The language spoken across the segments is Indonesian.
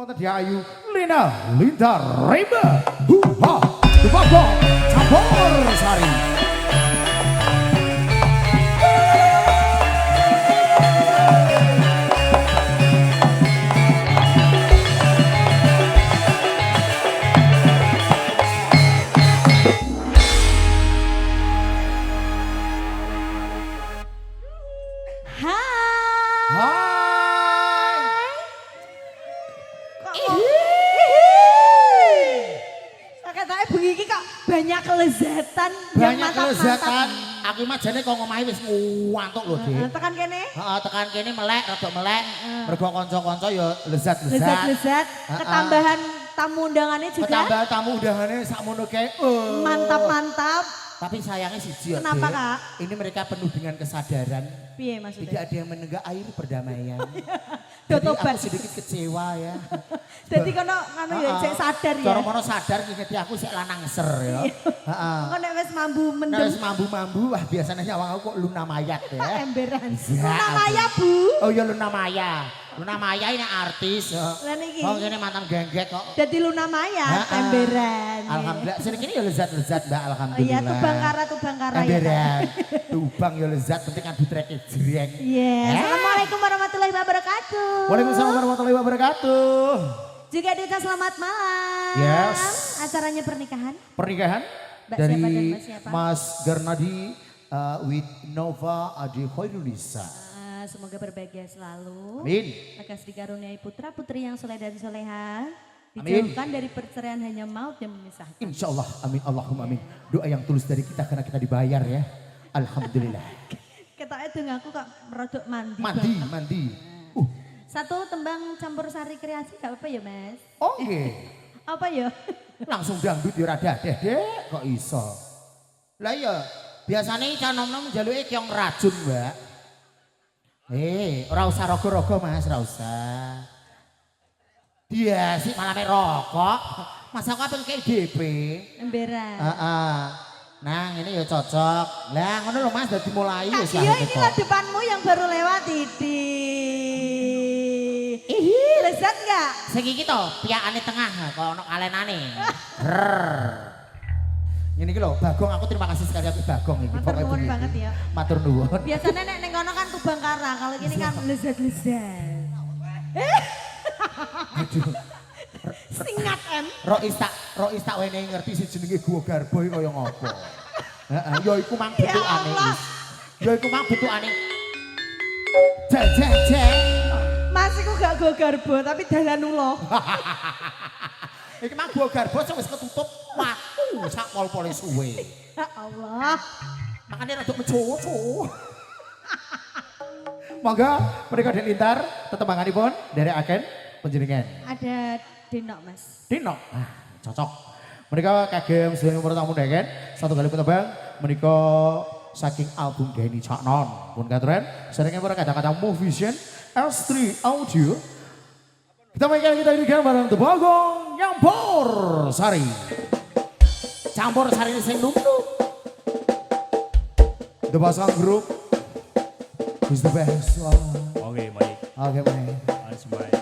wonten Diayu Lina Linda Reba Huha Debagong Campur Sari. Banyak kelezatan, banyak kelezatan. Aku mah jane kok ngomahe wis ngantuk lho, Dik. Tekan kene? Heeh, tekan kene melek, rada melek. Mergo kanca-kanca ya lezat-lezat. Lezat-lezat. Ketambahan tamu undangannya juga. Ketambahan tamu undangannya sakmono kae. Mantap-mantap. Tapi sayangnya siji ya, kenapa, Kak? Ini mereka penuh dengan kesadaran. Piye maksudnya? Tidak ada yang menenggak air perdamaian. Jadi aku sedikit kecewa ya. Jadi kono ngono ya cek sadar ya. Cara mono sadar ngingeti aku sik lanang ser ya. Heeh. Kok nek wis mambu mendem. Nek wis mambu-mambu wah biasanya nyawang aku kok Luna Mayat ya. Emberan. Ya, Luna Maya, Bu. Oh iya Luna Maya. Luna Maya ini artis. Lah niki. Oh kene mantan gengget kok. Dadi Luna Maya, emberan. Alhamdulillah sini kini ya lezat-lezat Mbak, alhamdulillah. Iya, Tubang Kara emberan. Tubang ya lezat penting kan dutreke jreng. Iya. Assalamualaikum warahmatullahi wabarakatuh. Waalaikumsalam warahmatullahi wabarakatuh. Juga Dita selamat malam. Yes. Acaranya pernikahan. Pernikahan Mbak dari siapa dan Mbak siapa? Mas Garnadi with Nova Adi Khairunisa. Semoga berbahagia selalu. Amin. Lekas dikaruniai putra putri yang soleh dan soleha. Amin. Dijauhkan dari perceraian hanya maut yang memisahkan. Insya Allah, amin Allahumma amin. Doa yang tulus dari kita karena kita dibayar ya. Alhamdulillah. Ketoknya dengan aku kok merodok mandi. Mandi. Satu tembang campur sari kreasi gak apa ya Mas? Oke. Apa ya? Langsung dangdut ya rada deh kok iso. Lah iya, biasanya ikan nom-nom jaluke kyong racun Mbak. Ora usah rogo-rogo Mas, ora usah. Dia sih malah rokok. Masa aku pengen kayak DP. Emberan. Nah ini ya cocok. Lah ngono lho Mas dadi mulai wis lah. Iya inilah depanmu yang baru lewat Didi. Lezat enggak? Sing iki to, piyakane tengah kok ono kalenane. Ini iki lho, Bagong aku terima kasih sekali aku Bagong iki. Matur nuwun banget ya. Matur nuwun. Biasanya nek ning kono kan Tubang Kara, kalau gini kan lezat-lezat. Aduh. Singat em. Rois tak wene ngerti sing jenenge Guwa Garbo iki kaya ngopo. Heeh, ya iku mang bentukane. Ya iku mang bentukane. Jeng. Mas iku gak Guwa Garbo tapi dalan ulo. Iki mang Guwa Garbo sing wis ketutup watu sak pol-pole suwe. Ya Allah. Makanya rada mencowo. Monggo mereka Den Lintar tetembanganipun nderekaken panjenengan. Ada Denok Mas. Denok. Cocok. Mereka kagem sedaya para tamu ndeken satu kali petebang menika saking album Denny Caknon. Pun katuran sedaya para kata-kata Movision S3 Audio. Kita mainkan kita ini bareng Debagong Campur Sari. Campur Sari sing nunduk. The Basang Group is the best. Oke, baik. Oke, baik. Baik.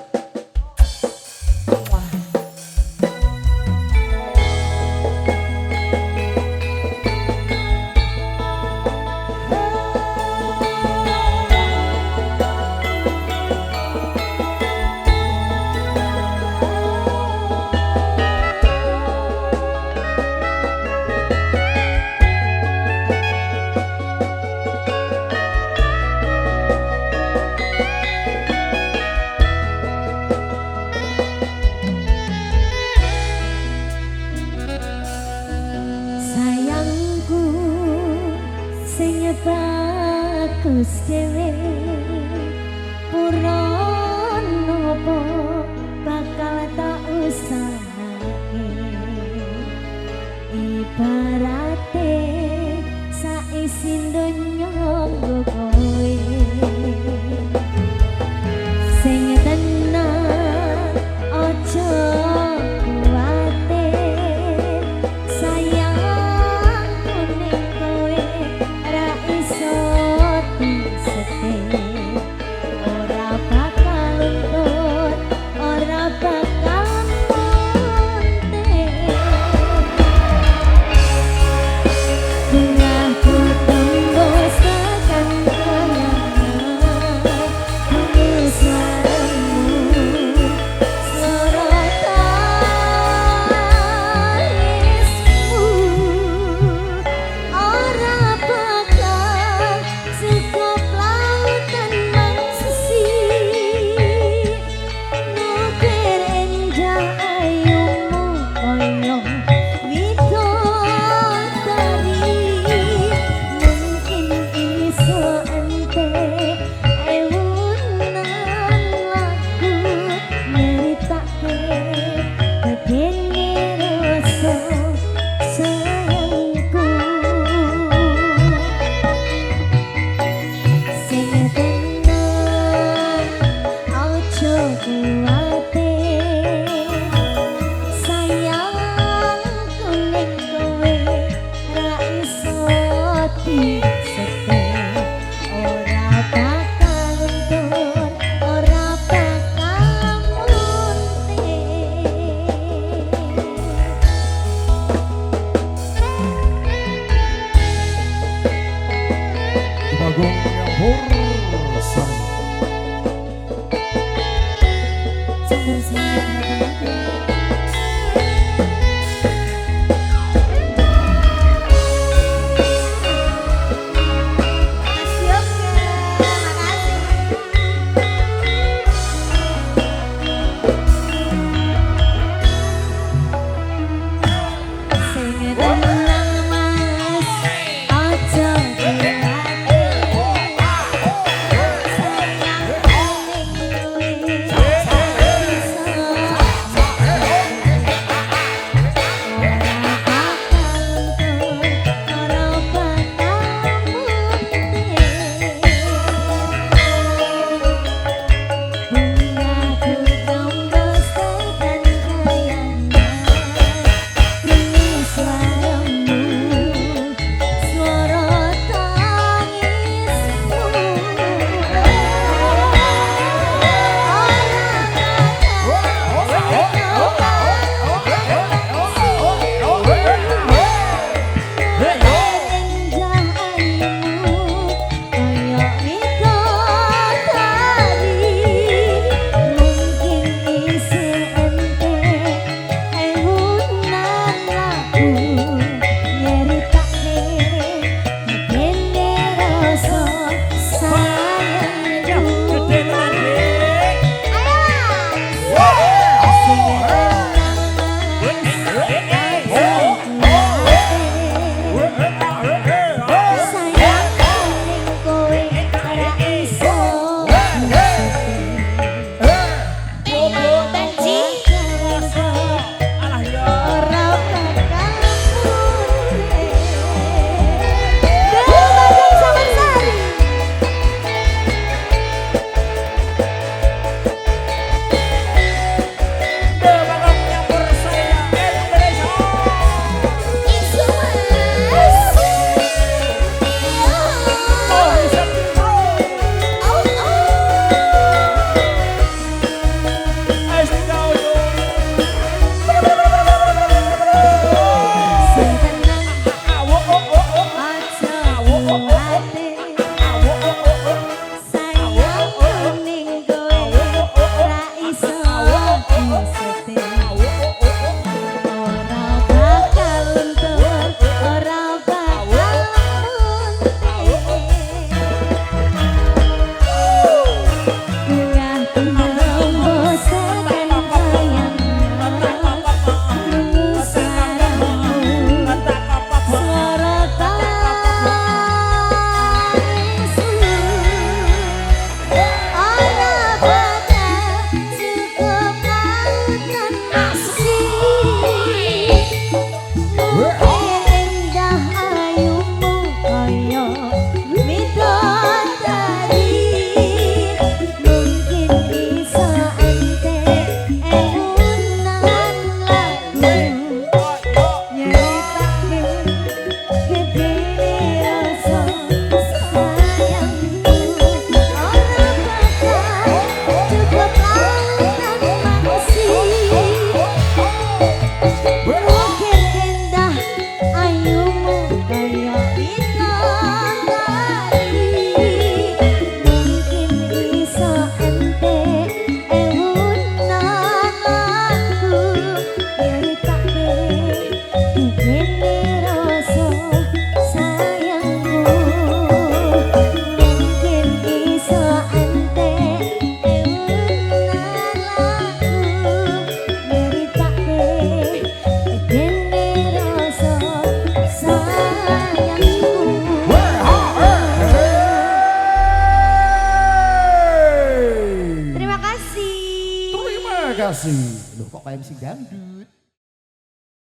MC Dangdut.